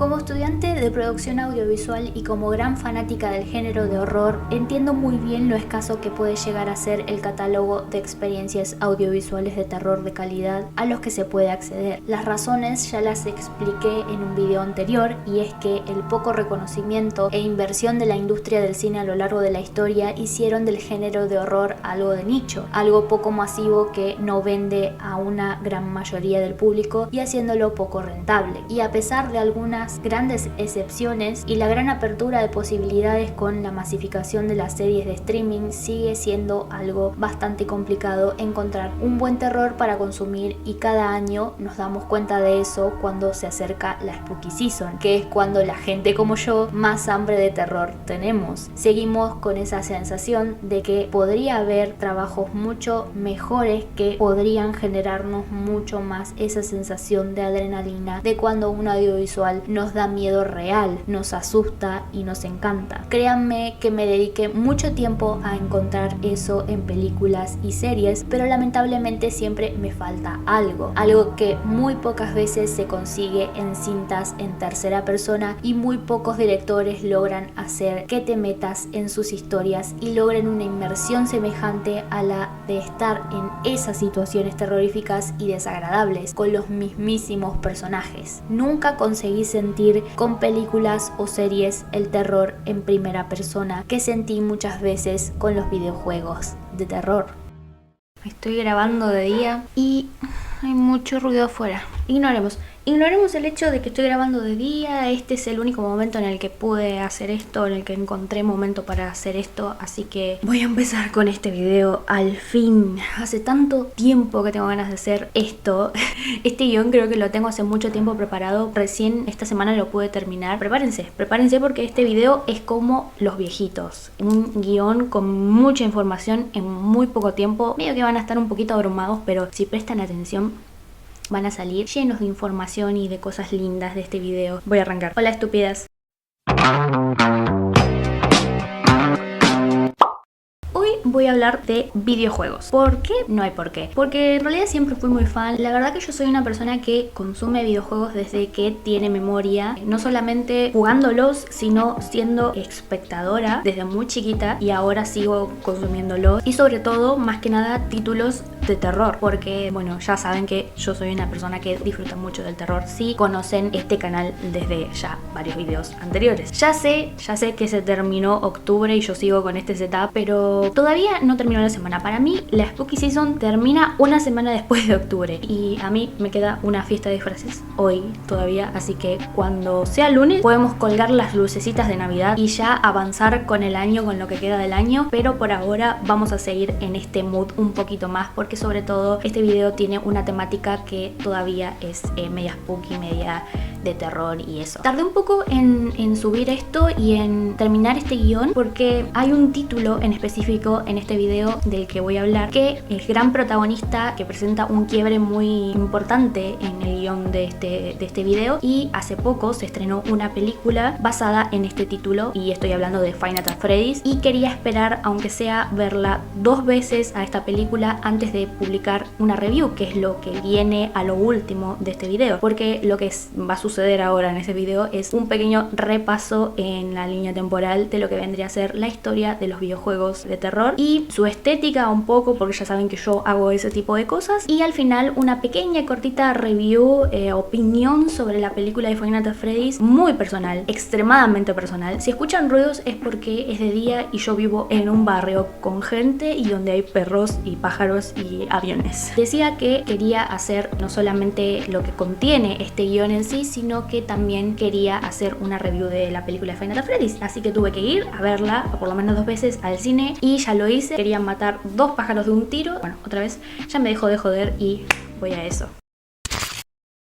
Como estudiante de producción audiovisual y como gran fanática del género de horror, entiendo muy bien lo escaso que puede llegar a ser el catálogo de experiencias audiovisuales de terror de calidad a los que se puede acceder. Las razones ya las expliqué en un video anterior, y es que el poco reconocimiento e inversión de la industria del cine a lo largo de la historia hicieron del género de horror algo de nicho, algo poco masivo que no vende a una gran mayoría del público y haciéndolo poco rentable. Y a pesar de algunas grandes excepciones y la gran apertura de posibilidades con la masificación de las series de streaming, sigue siendo algo bastante complicado encontrar un buen terror para consumir, y cada año nos damos cuenta de eso cuando se acerca la Spooky Season, que es cuando la gente como yo más hambre de terror tenemos. Seguimos con esa sensación de que podría haber trabajos mucho mejores que podrían generarnos mucho más esa sensación de adrenalina de cuando un audiovisual nos da miedo real, nos asusta y nos encanta. Créanme que me dediqué mucho tiempo a encontrar eso en películas y series, pero lamentablemente siempre me falta algo que muy pocas veces se consigue en cintas en tercera persona, y muy pocos directores logran hacer que te metas en sus historias y logren una inmersión semejante a la de estar en esas situaciones terroríficas y desagradables con los mismísimos personajes. Nunca conseguí sentir con películas o series el terror en primera persona que sentí muchas veces con los videojuegos de terror. Estoy grabando de día y hay mucho ruido afuera. Ignoremos el hecho de que estoy grabando de día. Este es el único momento en el que pude hacer esto, en el que encontré momento para hacer esto, así que voy a empezar con este video al fin. Hace tanto tiempo que tengo ganas de hacer esto. Este guión creo que lo tengo hace mucho tiempo preparado, recién esta semana lo pude terminar. Prepárense porque este video es como los viejitos, un guión con mucha información en muy poco tiempo. Medio que van a estar un poquito abrumados, pero si prestan atención van a salir llenos de información y de cosas lindas de este video. Voy a arrancar. Hola, estúpidas. Hoy voy a hablar de videojuegos. ¿Por qué? No hay por qué. Porque en realidad siempre fui muy fan. La verdad que yo soy una persona que consume videojuegos desde que tiene memoria. No solamente jugándolos, sino siendo espectadora desde muy chiquita, y ahora sigo consumiéndolos. Y sobre todo, más que nada, títulos de terror. Porque, bueno, ya saben que yo soy una persona que disfruta mucho del terror. Si conocen este canal desde ya varios videos anteriores. Ya sé que se terminó octubre y yo sigo con este setup, pero todavía no terminó la semana. Para mí la Spooky Season termina una semana después de octubre, y a mí me queda una fiesta de disfraces hoy todavía, así que cuando sea lunes podemos colgar las lucecitas de Navidad y ya avanzar con el año, con lo que queda del año. Pero por ahora vamos a seguir en este mood un poquito más, porque sobre todo este video tiene una temática que todavía es media spooky, media de terror y eso. Tardé un poco en subir esto y en terminar este guión porque hay un título en específico en este video del que voy a hablar, que es gran protagonista, que presenta un quiebre muy importante en el guión de este video, y hace poco se estrenó una película basada en este título, y estoy hablando de Five Nights at Freddy's, y quería esperar, aunque sea verla 2 veces a esta película antes de publicar una review, que es lo que viene a lo último de este video, porque lo que va a suceder ahora en ese video es un pequeño repaso en la línea temporal de lo que vendría a ser la historia de los videojuegos de terror y su estética un poco, porque ya saben que yo hago ese tipo de cosas, y al final una pequeña cortita review, opinión sobre la película de Five Nights at Freddy's, muy personal, extremadamente personal. Si escuchan ruidos es porque es de día y yo vivo en un barrio con gente y donde hay perros y pájaros y aviones. Decía que quería hacer no solamente lo que contiene este guión en sí, sino que también quería hacer una review de la película de Five Nights at Freddy's, así que tuve que ir a verla por lo menos 2 veces al cine, y ya lo hice. Quería matar 2 pájaros de un tiro. Bueno, otra vez ya me dejó de joder y voy a eso.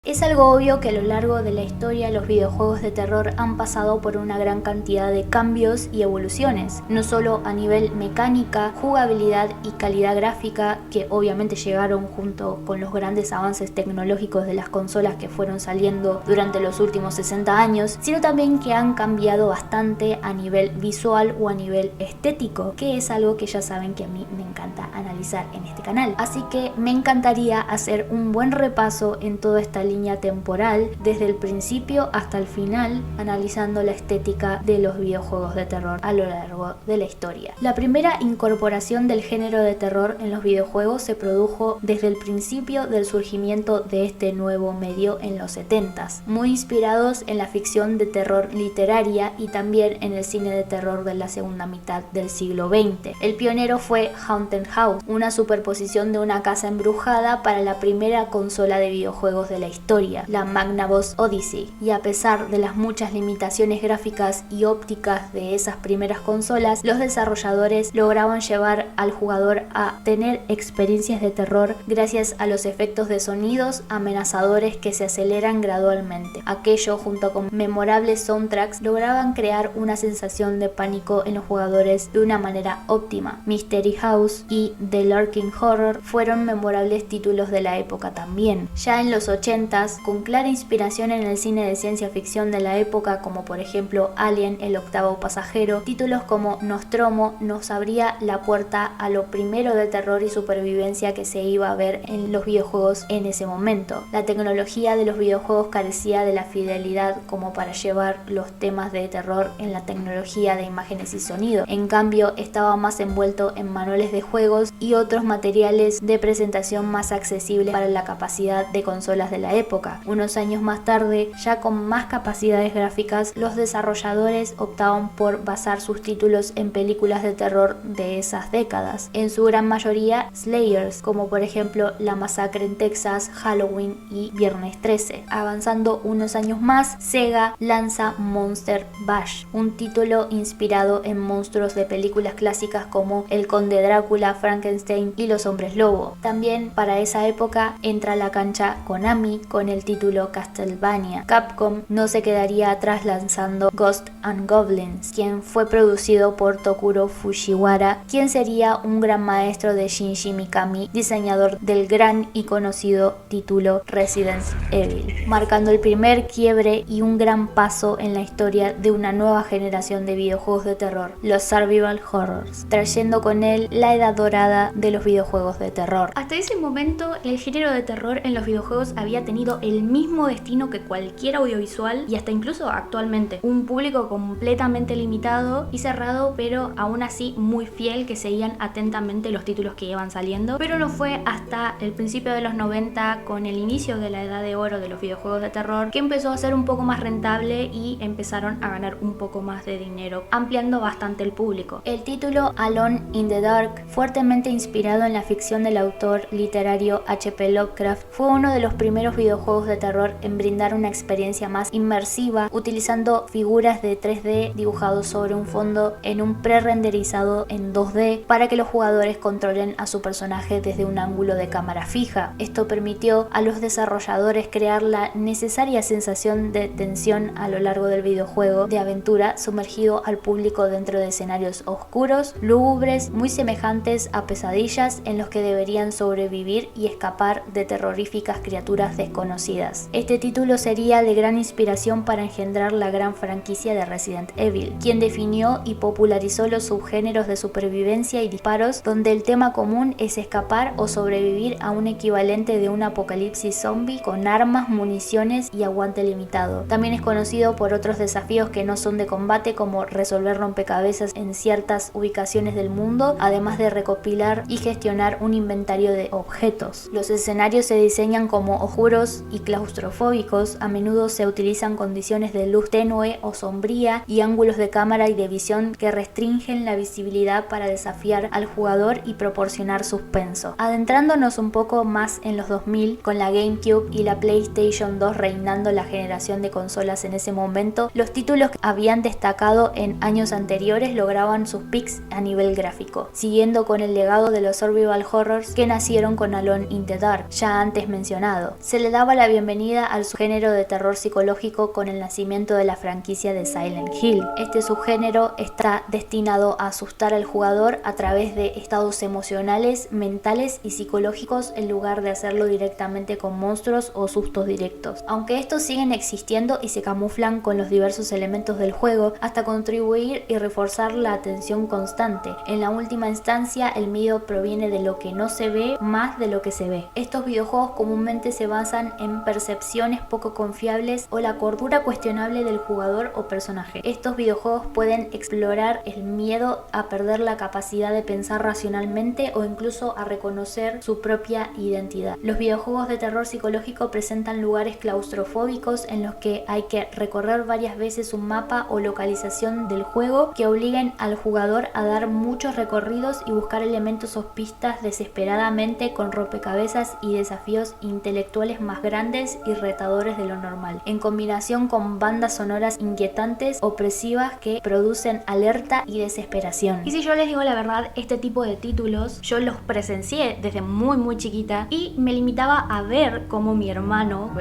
Es algo obvio que a lo largo de la historia los videojuegos de terror han pasado por una gran cantidad de cambios y evoluciones, no solo a nivel mecánica, jugabilidad y calidad gráfica, que obviamente llegaron junto con los grandes avances tecnológicos de las consolas que fueron saliendo durante los últimos 60 años, sino también que han cambiado bastante a nivel visual o a nivel estético, que es algo que ya saben que a mí me encanta analizar. analizar en este canal. Así que me encantaría hacer un buen repaso en toda esta línea temporal, desde el principio hasta el final, analizando la estética de los videojuegos de terror a lo largo de la historia. La primera incorporación del género de terror en los videojuegos se produjo desde el principio del surgimiento de este nuevo medio en los 70s, muy inspirados en la ficción de terror literaria y también en el cine de terror de la segunda mitad del siglo XX. El pionero fue Haunted House, una superposición de una casa embrujada para la primera consola de videojuegos de la historia, la Magnavox Odyssey, y a pesar de las muchas limitaciones gráficas y ópticas de esas primeras consolas, los desarrolladores lograban llevar al jugador a tener experiencias de terror gracias a los efectos de sonidos amenazadores que se aceleran gradualmente. Aquello, junto con memorables soundtracks, lograban crear una sensación de pánico en los jugadores de una manera óptima. Mystery House y The Lurking Horror fueron memorables títulos de la época también. Ya en los 80s, con clara inspiración en el cine de ciencia ficción de la época, como por ejemplo Alien, el octavo pasajero, títulos como Nostromo nos abría la puerta a lo primero de terror y supervivencia que se iba a ver en los videojuegos en ese momento. La tecnología de los videojuegos carecía de la fidelidad como para llevar los temas de terror en la tecnología de imágenes y sonido. En cambio, estaba más envuelto en manuales de juegos y otros materiales de presentación más accesibles para la capacidad de consolas de la época. Unos años más tarde, ya con más capacidades gráficas, los desarrolladores optaban por basar sus títulos en películas de terror de esas décadas, en su gran mayoría slayers, como por ejemplo La Masacre en Texas, Halloween y Viernes 13. Avanzando unos años más, Sega lanza Monster Bash, un título inspirado en monstruos de películas clásicas como El Conde Drácula, Frankenstein y Los Hombres Lobo. También para esa época entra a la cancha Konami con el título Castlevania. Capcom no se quedaría atrás lanzando Ghosts and Goblins, quien fue producido por Tokuro Fujiwara, quien sería un gran maestro de Shinji Mikami, diseñador del gran y conocido título Resident Evil, marcando el primer quiebre y un gran paso en la historia de una nueva generación de videojuegos de terror, los survival horrors, trayendo con él la edad dorada de los videojuegos de terror. Hasta ese momento, el género de terror en los videojuegos había tenido el mismo destino que cualquier audiovisual y hasta incluso actualmente, un público completamente limitado y cerrado, pero aún así muy fiel, que seguían atentamente los títulos que iban saliendo. Pero no fue hasta el principio de los 90, con el inicio de la edad de oro de los videojuegos de terror, que empezó a ser un poco más rentable y empezaron a ganar un poco más de dinero, ampliando bastante el público. El título Alone in the Dark, fuertemente inspirado en la ficción del autor literario H.P. Lovecraft, fue uno de los primeros videojuegos de terror en brindar una experiencia más inmersiva, utilizando figuras de 3D dibujados sobre un fondo en un pre-renderizado en 2D para que los jugadores controlen a su personaje desde un ángulo de cámara fija. Esto permitió a los desarrolladores crear la necesaria sensación de tensión a lo largo del videojuego de aventura, sumergido al público dentro de escenarios oscuros, lúgubres, muy semejantes a pesadillas en los que deberían sobrevivir y escapar de terroríficas criaturas desconocidas. Este título sería de gran inspiración para engendrar la gran franquicia de Resident Evil, quien definió y popularizó los subgéneros de supervivencia y disparos, donde el tema común es escapar o sobrevivir a un equivalente de un apocalipsis zombie con armas, municiones y aguante limitado. También es conocido por otros desafíos que no son de combate, como resolver rompecabezas en ciertas ubicaciones del mundo, además de recopilar y gestionar un inventario de objetos. Los escenarios se diseñan como oscuros y claustrofóbicos, a menudo se utilizan condiciones de luz tenue o sombría y ángulos de cámara y de visión que restringen la visibilidad para desafiar al jugador y proporcionar suspenso. Adentrándonos un poco más en los 2000, con la GameCube y la PlayStation 2 reinando la generación de consolas en ese momento, los títulos que habían destacado en años anteriores lograban sus peaks a nivel gráfico, siguiendo con el legado de los survival horrors que nacieron con Alone in the Dark, ya antes mencionado. Se le daba la bienvenida al subgénero de terror psicológico con el nacimiento de la franquicia de Silent Hill. Este subgénero está destinado a asustar al jugador a través de estados emocionales, mentales y psicológicos, en lugar de hacerlo directamente con monstruos o sustos directos. Aunque estos siguen existiendo y se camuflan con los diversos elementos del juego hasta contribuir y reforzar la atención constante. En la última instancia, el miedo proviene de lo que no se ve más de lo que se ve. Estos videojuegos comúnmente se basan en percepciones poco confiables o la cordura cuestionable del jugador o personaje. Estos videojuegos pueden explorar el miedo a perder la capacidad de pensar racionalmente o incluso a reconocer su propia identidad. Los videojuegos de terror psicológico presentan lugares claustrofóbicos en los que hay que recorrer varias veces un mapa o localización del juego que obliguen al jugador a dar muchos recorridos y buscar elementos o pistas desesperadamente con rompecabezas y desafíos intelectuales más grandes y retadores de lo normal, en combinación con bandas sonoras inquietantes, opresivas que producen alerta y desesperación. Y si yo les digo la verdad, este tipo de títulos yo los presencié desde muy chiquita y me limitaba a ver cómo mi hermano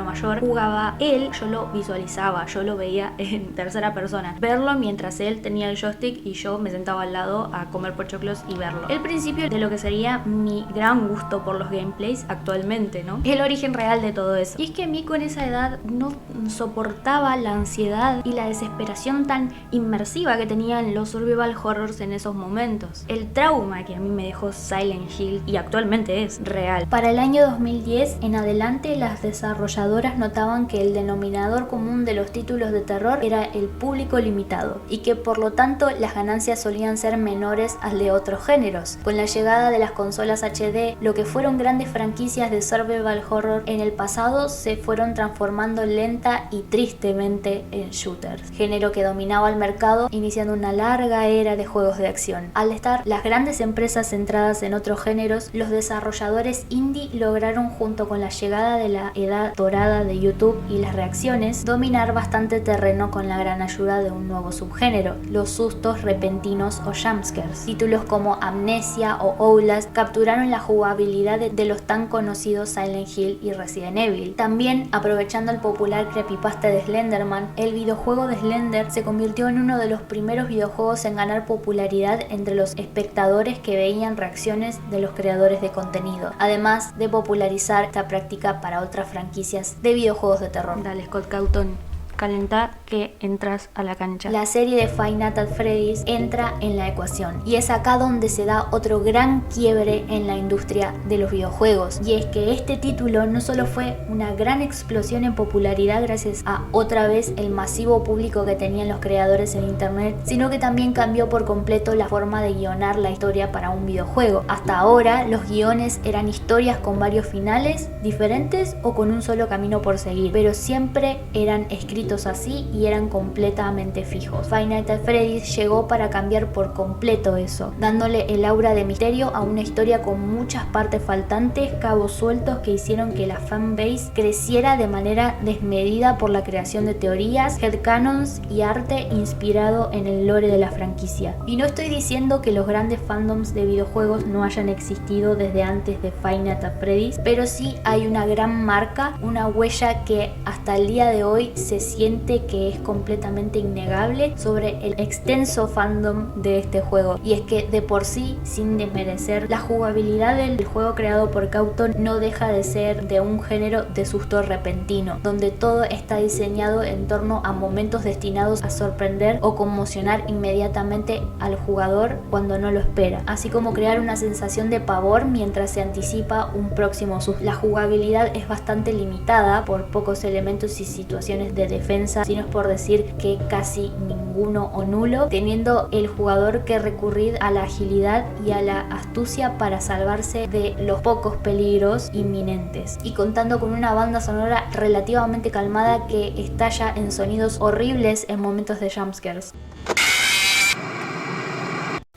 mayor jugaba. Él, yo lo visualizaba, yo lo veía en tercera persona, verlo mientras él tenía el joystick y yo me sentaba al lado a comer pochoclos y verlo. El principio de lo que sería mi gran gusto por los gameplays actualmente, ¿no? El origen real de todo eso. Y es que a mí con esa edad no soportaba la ansiedad y la desesperación tan inmersiva que tenían los survival horrors en esos momentos. El trauma que a mí me dejó Silent Hill, y actualmente es real. Para el año 2010 en adelante, las desarrolladoras notaban que el denominador común de los títulos de terror era el público limitado y que por lo tanto las ganancias solían ser menores al de otros géneros. Con la llegada de las consolas HD, lo que fueron grandes franquicias de survival horror en el pasado se fueron transformando lenta y tristemente en shooters, género que dominaba el mercado, iniciando una larga era de juegos de acción. Al estar las grandes empresas centradas en otros géneros, los desarrolladores indie lograron, junto con la llegada de la edad dorada de YouTube y las reacciones, dominar bastante terreno con la gran ayuda de un nuevo subgénero, los sustos repentinos o jumpscares. Títulos como Amnesia o Outlast capturaron la jugabilidad de los tan conocidos Silent Hill y Resident Evil. También, aprovechando el popular creepypasta de Slenderman, el videojuego de Slender se convirtió en uno de los primeros videojuegos en ganar popularidad entre los espectadores que veían reacciones de los creadores de contenido, además de popularizar esta práctica para otras franquicias de videojuegos de terror. Dale, Scott Cawthon, calentá que entras a la cancha. La serie de Five Nights at Freddy's entra en la ecuación y es acá donde se da otro gran quiebre en la industria de los videojuegos, y es que este título no solo fue una gran explosión en popularidad gracias a otra vez el masivo público que tenían los creadores en internet, sino que también cambió por completo la forma de guionar la historia para un videojuego. Hasta ahora los guiones eran historias con varios finales diferentes o con un solo camino por seguir, pero siempre eran escritos así y eran completamente fijos. Five Nights at Freddy's llegó para cambiar por completo eso, dándole el aura de misterio a una historia con muchas partes faltantes, cabos sueltos que hicieron que la fanbase creciera de manera desmedida por la creación de teorías, headcanons y arte inspirado en el lore de la franquicia. Y no estoy diciendo que los grandes fandoms de videojuegos no hayan existido desde antes de Five Nights at Freddy's, pero sí hay una gran marca, una huella que hasta el día de hoy se siente que es completamente innegable sobre el extenso fandom de este juego. Y es que de por sí, sin desmerecer, la jugabilidad del juego creado por Cawthon no deja de ser de un género de susto repentino, donde todo está diseñado en torno a momentos destinados a sorprender o conmocionar inmediatamente al jugador cuando no lo espera, así como crear una sensación de pavor mientras se anticipa un próximo susto. La jugabilidad es bastante limitada por pocos elementos y situaciones de defensa, si no es por decir que casi ninguno o nulo, teniendo el jugador que recurrir a la agilidad y a la astucia para salvarse de los pocos peligros inminentes, y contando con una banda sonora relativamente calmada que estalla en sonidos horribles en momentos de jumpscares.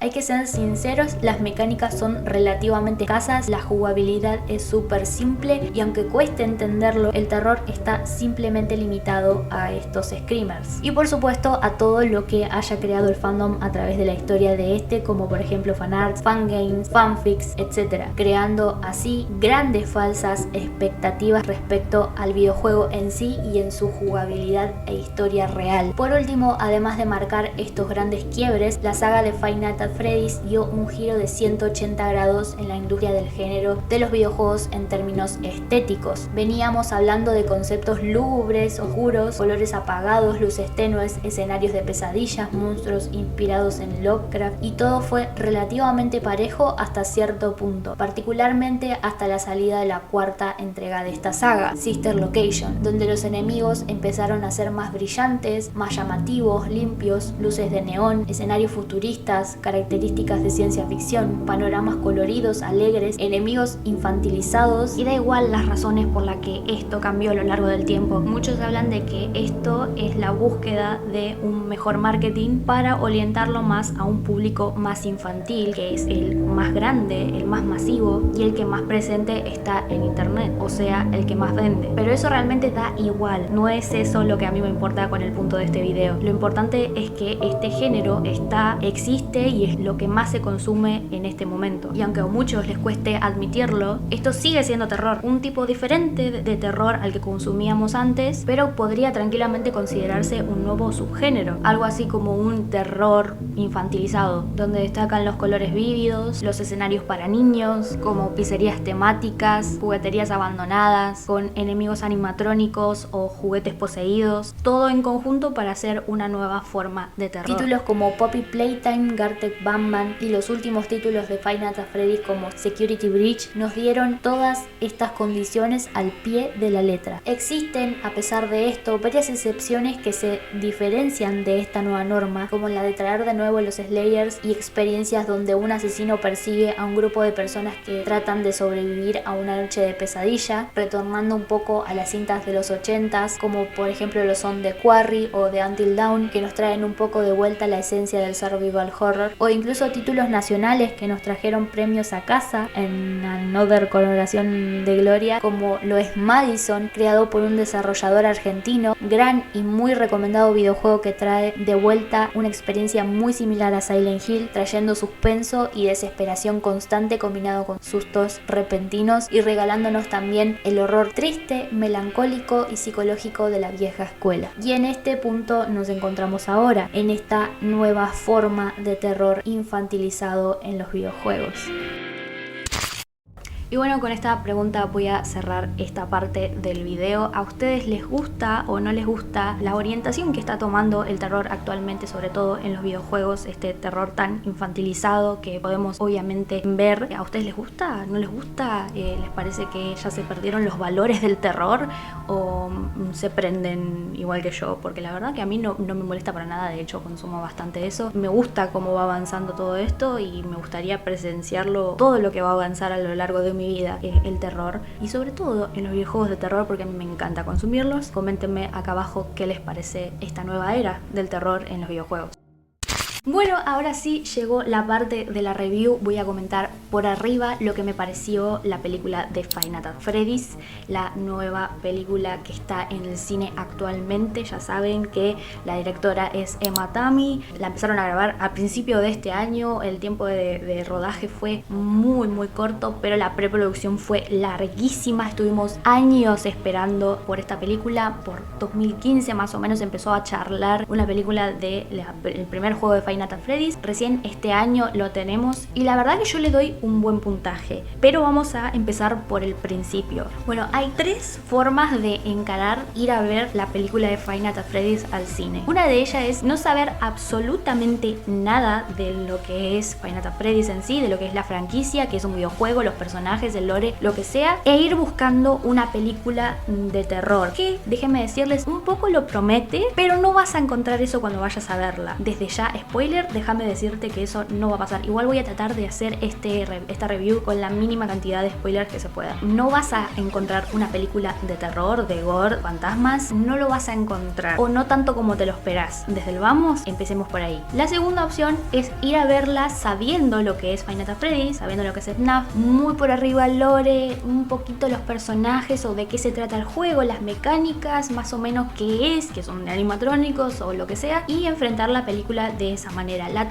Hay que ser sinceros, las mecánicas son relativamente escasas, la jugabilidad es súper simple y aunque cueste entenderlo, el terror está simplemente limitado a estos screamers. Y por supuesto a todo lo que haya creado el fandom a través de la historia de este, como por ejemplo fanarts, fangames, fanfics, etc. Creando así grandes falsas expectativas respecto al videojuego en sí y en su jugabilidad e historia real. Por último, además de marcar estos grandes quiebres, la saga de Five Nights at Freddy's dio un giro de 180 grados en la industria del género de los videojuegos en términos estéticos. Veníamos hablando de conceptos lúgubres, oscuros, colores apagados, luces tenues, escenarios de pesadillas, monstruos inspirados en Lovecraft, y todo fue relativamente parejo hasta cierto punto, particularmente hasta la salida de la cuarta entrega de esta saga, Sister Location, donde los enemigos empezaron a ser más brillantes, más llamativos, limpios, luces de neón, escenarios futuristas, características de ciencia ficción, panoramas coloridos, alegres, enemigos infantilizados, y da igual las razones por las que esto cambió a lo largo del tiempo. Muchos hablan de que esto es la búsqueda de un mejor marketing para orientarlo más a un público más infantil, que es el más grande, el más masivo y el que más presente está en internet, o sea, el que más vende. Pero eso realmente da igual, no es eso lo que a mí me importa con el punto de este video. Lo importante es que este género existe y es lo que más se consume en este momento. Y aunque a muchos les cueste admitirlo, esto sigue siendo terror, un tipo diferente de terror al que consumíamos antes, pero podría tranquilamente considerarse un nuevo subgénero, algo así como un terror infantilizado, donde destacan los colores vívidos, los escenarios para niños, como pizzerías temáticas, jugueterías abandonadas, con enemigos animatrónicos o juguetes poseídos, todo en conjunto para hacer una nueva forma de terror. Títulos como Poppy Playtime, Gartic Batman y los últimos títulos de Five Nights at Freddy's como Security Breach nos dieron todas estas condiciones al pie de la letra. Existen, a pesar de esto, varias excepciones que se diferencian de esta nueva norma, como la de traer de nuevo los Slayers y experiencias donde un asesino persigue a un grupo de personas que tratan de sobrevivir a una noche de pesadilla, retornando un poco a las cintas de los 80s, como por ejemplo lo son The Quarry o The Until Dawn, que nos traen un poco de vuelta la esencia del survival horror, o incluso títulos nacionales que nos trajeron premios a casa en Another coronación de gloria, como lo es Madison, creado por un desarrollador argentino, gran y muy recomendado videojuego que trae de vuelta una experiencia muy similar a Silent Hill, trayendo suspenso y desesperación constante combinado con sustos repentinos y regalándonos también el horror triste, melancólico y psicológico de la vieja escuela. Y en este punto nos encontramos ahora, en esta nueva forma de terror infantilizado en los videojuegos. Y bueno, con esta pregunta voy a cerrar esta parte del video. ¿A ustedes les gusta o no les gusta la orientación que está tomando el terror actualmente, sobre todo en los videojuegos? Este terror tan infantilizado que podemos obviamente ver. ¿A ustedes les gusta? ¿No les gusta? ¿Les parece que ya se perdieron los valores del terror? ¿O se prenden igual que yo? Porque la verdad que a mí no me molesta para nada. De hecho, consumo bastante eso. Me gusta cómo va avanzando todo esto y me gustaría presenciarlo, todo lo que va a avanzar a lo largo de mi vida, el terror, y sobre todo en los videojuegos de terror, porque a mí me encanta consumirlos. Coméntenme acá abajo qué les parece esta nueva era del terror en los videojuegos. Bueno, ahora sí llegó la parte de la review. Voy a comentar por arriba lo que me pareció la película de Five Nights at Freddy's, la nueva película que está en el cine actualmente. Ya saben que la directora es Emma Tammi, la empezaron a grabar a principio de este año, el tiempo de rodaje fue muy corto, pero la preproducción fue larguísima, estuvimos años esperando por esta película. Por 2015 más o menos empezó a charlar una película del primer juego de Five Nights at Freddy's. Recién este año lo tenemos y la verdad que yo le doy un buen puntaje, pero vamos a empezar por el principio. Bueno, hay tres formas de encarar ir a ver la película de Five Nights at Freddy's al cine. Una de ellas es no saber absolutamente nada de lo que es Five Nights at Freddy's en sí, de lo que es la franquicia, que es un videojuego, los personajes, el lore, lo que sea, e ir buscando una película de terror que, déjenme decirles, un poco lo promete, pero no vas a encontrar eso cuando vayas a verla. Desde ya, spoiler, déjame decirte que eso no va a pasar. Igual voy a tratar de hacer esta review con la mínima cantidad de spoilers que se pueda. No vas a encontrar una película de terror, de gore, fantasmas, no lo vas a encontrar, o no tanto como te lo esperás. Desde el vamos, empecemos por ahí. La segunda opción es ir a verla sabiendo lo que es Five Nights at Freddy's, sabiendo lo que es FNAF, muy por arriba el lore, un poquito los personajes o de qué se trata el juego, las mecánicas, más o menos qué es, que son animatrónicos o lo que sea, y enfrentar la película de esa esa manera. La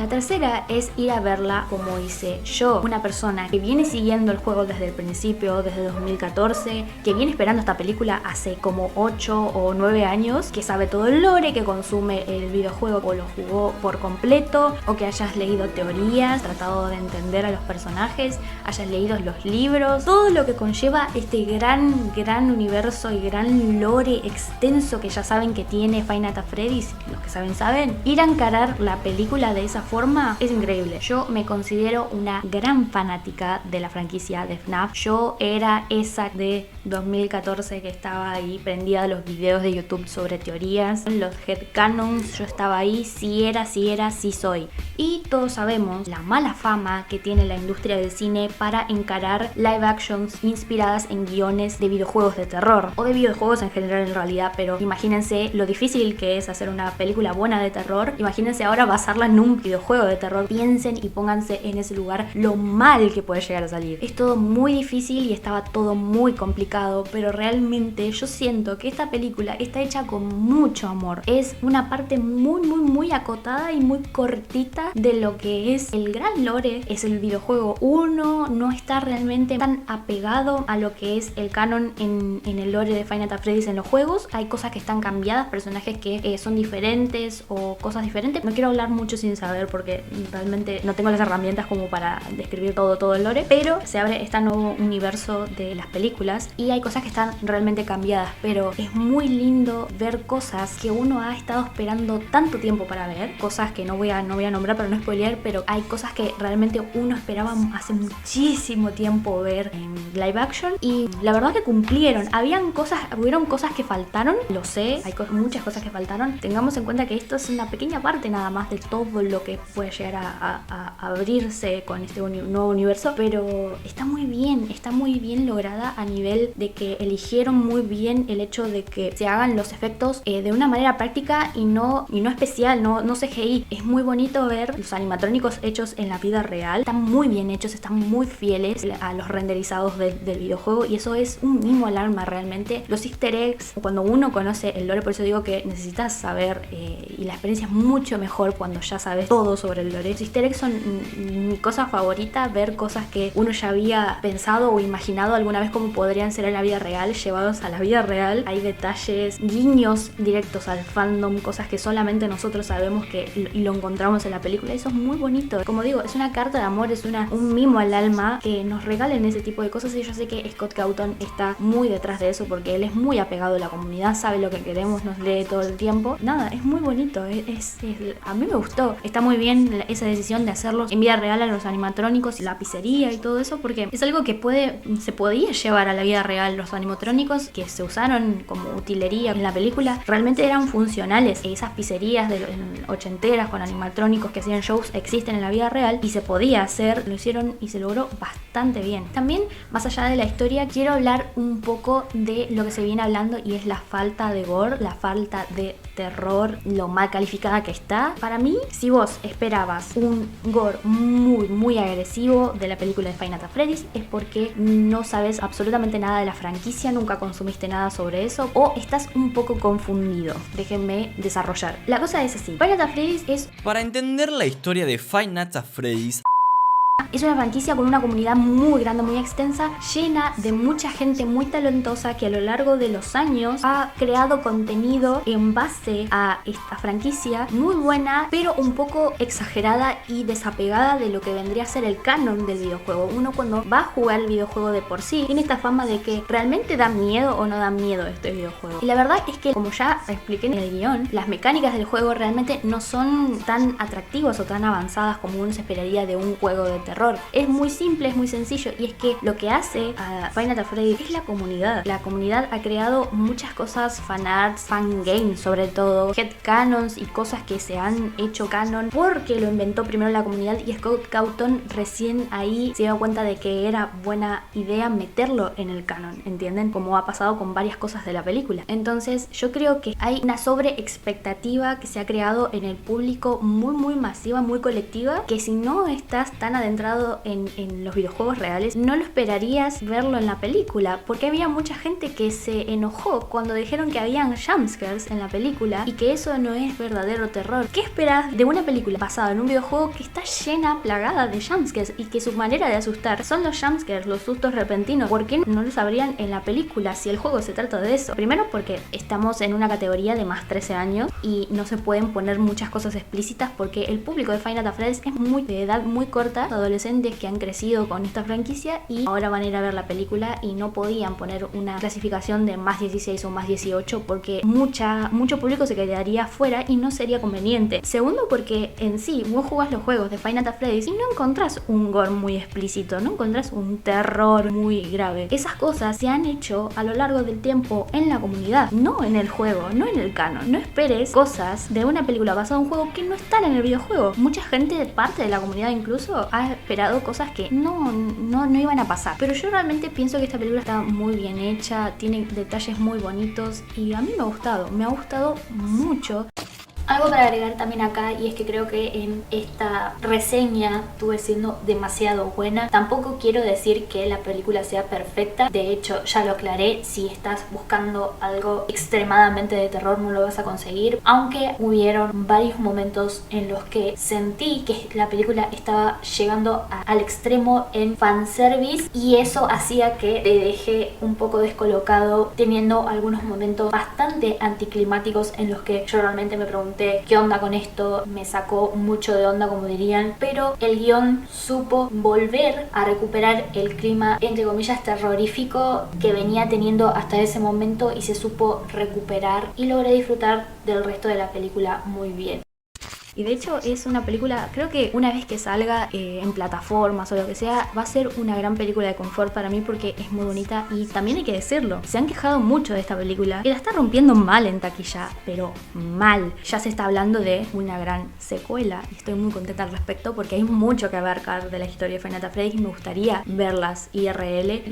tercera es ir a verla como hice yo, una persona que viene siguiendo el juego desde el principio, desde 2014, que viene esperando esta película hace como 8 o 9 años, que sabe todo el lore, que consume el videojuego o lo jugó por completo, o que hayas leído teorías, tratado de entender a los personajes, hayas leído los libros, todo lo que conlleva este gran universo y gran lore extenso que ya saben que tiene Five Nights at Freddy's. Los que saben, ir a encarar la película de esa forma es increíble. Yo me considero una gran fanática de la franquicia de FNAF. Yo era esa de 2014 que estaba ahí prendida a los videos de YouTube sobre teorías, los headcanons. Yo estaba ahí, sí soy. Y todos sabemos la mala fama que tiene la industria del cine para encarar live actions inspiradas en guiones de videojuegos de terror o de videojuegos en general en realidad, pero imagínense lo difícil que es hacer una película buena de terror. Imagínense ahora basarla en un videojuego de terror. Piensen y pónganse en ese lugar lo mal que puede llegar a salir. Es todo muy difícil y estaba todo muy complicado, pero realmente yo siento que esta película está hecha con mucho amor. Es una parte muy acotada y muy cortita de lo que es el gran lore, es el videojuego. Uno no está realmente tan apegado a lo que es el canon en el lore de Five Nights at Freddy's en los juegos. Hay cosas que están cambiadas, personajes que son diferentes o cosas diferentes. No quiero hablar mucho sin saber porque realmente no tengo las herramientas como para describir todo el lore, pero se abre este nuevo universo de las películas y hay cosas que están realmente cambiadas, pero es muy lindo ver cosas que uno ha estado esperando tanto tiempo para ver, cosas que no voy a nombrar para no spoilear, pero hay cosas que realmente uno esperaba hace muchísimo tiempo ver en live action y la verdad que cumplieron. Hubieron cosas que faltaron, lo sé, hay muchas cosas que faltaron. Tengamos en cuenta que esto es una pequeña parte nada más de todo lo que puede llegar a abrirse con este nuevo universo, pero está muy bien lograda a nivel de que eligieron muy bien el hecho de que se hagan los efectos de una manera práctica y no especial, no CGI. Es muy bonito ver los animatrónicos hechos en la vida real, están muy bien hechos, están muy fieles a los renderizados del videojuego y eso es un mimo al alma realmente. Los easter eggs, cuando uno conoce el lore, por eso digo que necesitas saber y la experiencia es mucho mejor cuando ya sabes todo sobre el lore. Los easter eggs son mi cosa favorita, ver cosas que uno ya había pensado o imaginado alguna vez como podrían ser en la vida real, llevados a la vida real. Hay detalles, guiños directos al fandom, cosas que solamente nosotros sabemos y lo encontramos en la película. Eso es muy bonito. Como digo, es una carta de amor, es un mimo al alma que nos regalen ese tipo de cosas y yo sé que Scott Cawthon está muy detrás de eso porque él es muy apegado a la comunidad, sabe lo que queremos, nos lee todo el tiempo. Nada, es muy bonito, a mí me gustó. Está muy bien esa decisión de hacerlos en vida real a los animatrónicos, la pizzería y todo eso, porque es algo que se podía llevar a la vida real. Los animatrónicos que se usaron como utilería en la película realmente eran funcionales. Esas pizzerías de ochenteras con animatrónicos que hacían shows existen en la vida real y se podía hacer, lo hicieron y se logró bastante bien. También, más allá de la historia, quiero hablar un poco de lo que se viene hablando y es la falta de gore, la falta de terror, lo mal calificada que está. Para mí, si vos esperabas un gore muy agresivo de la película de Five Nights at Freddy's, es porque no sabes absolutamente nada de la franquicia, nunca consumiste nada sobre eso o estás un poco confundido. Déjenme desarrollar. La cosa es así. Five Nights at Freddy's es... Para entender la historia de Five Nights at Freddy's, es una franquicia con una comunidad muy grande, muy extensa, llena de mucha gente muy talentosa que a lo largo de los años ha creado contenido en base a esta franquicia muy buena, pero un poco exagerada y desapegada de lo que vendría a ser el canon del videojuego. Uno cuando va a jugar el videojuego de por sí, tiene esta fama de que realmente da miedo o no da miedo este videojuego. Y la verdad es que, como ya expliqué en el guión, las mecánicas del juego realmente no son tan atractivas o tan avanzadas como uno se esperaría de un juego de terror. Es muy simple, es muy sencillo y es que lo que hace a Five Nights at Freddy's es la comunidad. La comunidad ha creado muchas cosas, fanarts, fangames sobre todo, headcanons y cosas que se han hecho canon porque lo inventó primero la comunidad y Scott Cawthon recién ahí se dio cuenta de que era buena idea meterlo en el canon, ¿entienden? Como ha pasado con varias cosas de la película. Entonces yo creo que hay una sobreexpectativa que se ha creado en el público muy masiva, muy colectiva, que si no estás tan adentro centrado en los videojuegos reales, no lo esperarías verlo en la película, porque había mucha gente que se enojó cuando dijeron que habían jumpscares en la película y que eso no es verdadero terror. ¿Qué esperas de una película basada en un videojuego que está llena, plagada de jumpscares y que su manera de asustar son los jumpscares, los sustos repentinos? ¿Por qué no los habrían en la película si el juego se trata de eso? Primero porque estamos en una categoría de más 13 años y no se pueden poner muchas cosas explícitas porque el público de Five Nights at Freddy's es muy de edad muy corta, adolescentes que han crecido con esta franquicia y ahora van a ir a ver la película y no podían poner una clasificación de más 16 o más 18 porque mucho público se quedaría fuera y no sería conveniente. Segundo porque en sí vos jugás los juegos de Five Nights at Freddy's y no encontrás un gore muy explícito, no encontrás un terror muy grave. Esas cosas se han hecho a lo largo del tiempo en la comunidad, no en el juego, no en el canon. No esperes cosas de una película basada en un juego que no están en el videojuego. Mucha gente, parte de la comunidad incluso, ha esperado cosas que no iban a pasar. Pero yo realmente pienso que esta película está muy bien hecha, tiene detalles muy bonitos y a mí me ha gustado mucho. Algo para agregar también acá, y es que creo que en esta reseña estuve siendo demasiado buena. Tampoco quiero decir que la película sea perfecta, de hecho ya lo aclaré, si estás buscando algo extremadamente de terror no lo vas a conseguir, aunque hubieron varios momentos en los que sentí que la película estaba llegando al extremo en fanservice y eso hacía que te deje un poco descolocado, teniendo algunos momentos bastante anticlimáticos en los que yo realmente me pregunté qué onda con esto, me sacó mucho de onda como dirían, pero el guión supo volver a recuperar el clima entre comillas terrorífico que venía teniendo hasta ese momento y se supo recuperar y logré disfrutar del resto de la película muy bien. Y de hecho es una película, creo que una vez que salga en plataformas o lo que sea, va a ser una gran película de confort para mí porque es muy bonita y también hay que decirlo, se han quejado mucho de esta película y la está rompiendo mal en taquilla, pero mal. Ya se está hablando de una gran secuela y estoy muy contenta al respecto porque hay mucho que abarcar de la historia de Five Nights at Freddy's y me gustaría verlas IRL.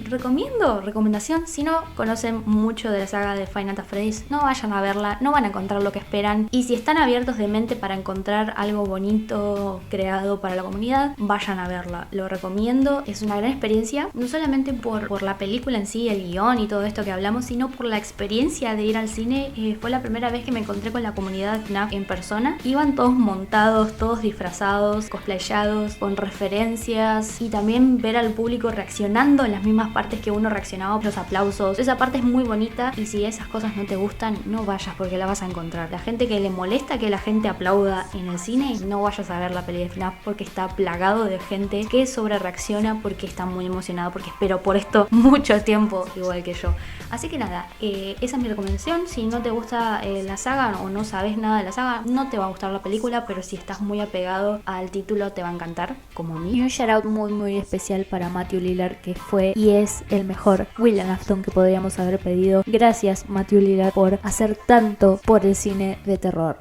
Recomendación, si no conocen mucho de la saga de Five Nights at Freddy's, no vayan a verla, no van a encontrar lo que esperan y si están abiertos de mente para encontrar algo bonito creado para la comunidad, vayan a verla, lo recomiendo, es una gran experiencia, no solamente por la película en sí, el guión y todo esto que hablamos, sino por la experiencia de ir al cine. Fue la primera vez que me encontré con la comunidad FNAF en persona, iban todos montados, todos disfrazados, cosplayados, con referencias y también ver al público reaccionando en las mismas partes que uno reaccionaba, los aplausos, esa parte es muy bonita y si esas cosas no te gustan, no vayas porque la vas a encontrar. La gente que le molesta que la gente aplauda en el cine, no vayas a ver la peli de FNAF porque está plagado de gente que sobre reacciona porque está muy emocionada porque esperó por esto mucho tiempo igual que yo. Así que nada, esa es mi recomendación. Si no te gusta la saga o no sabes nada de la saga, no te va a gustar la película, pero si estás muy apegado al título te va a encantar, como a mí. Y un shout out muy especial para Matthew Lillard, que fue y es el mejor William Afton que podríamos haber pedido. Gracias Matthew Lillard por hacer tanto por el cine de terror.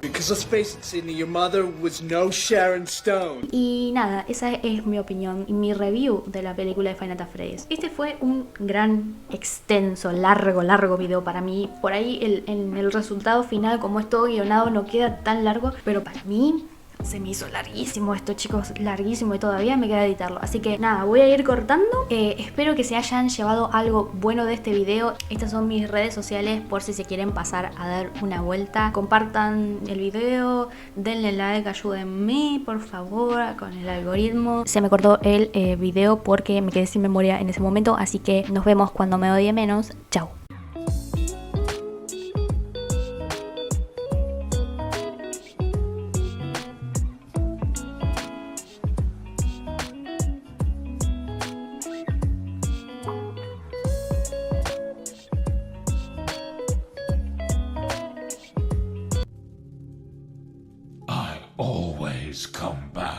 Y nada, esa es mi opinión y mi review de la película de Five Nights at Freddy's. Este fue un gran, extenso, largo video para mí. Por ahí en el resultado final, como es todo guionado, no queda tan largo, pero para mí se me hizo larguísimo esto, chicos, larguísimo y todavía me queda editarlo. Así que nada, voy a ir cortando. Espero que se hayan llevado algo bueno de este video. Estas son mis redes sociales por si se quieren pasar a dar una vuelta. Compartan el video, denle like, ayúdenme por favor con el algoritmo. Se me cortó el video porque me quedé sin memoria en ese momento, así que nos vemos cuando me odie menos. Chao. Always come back.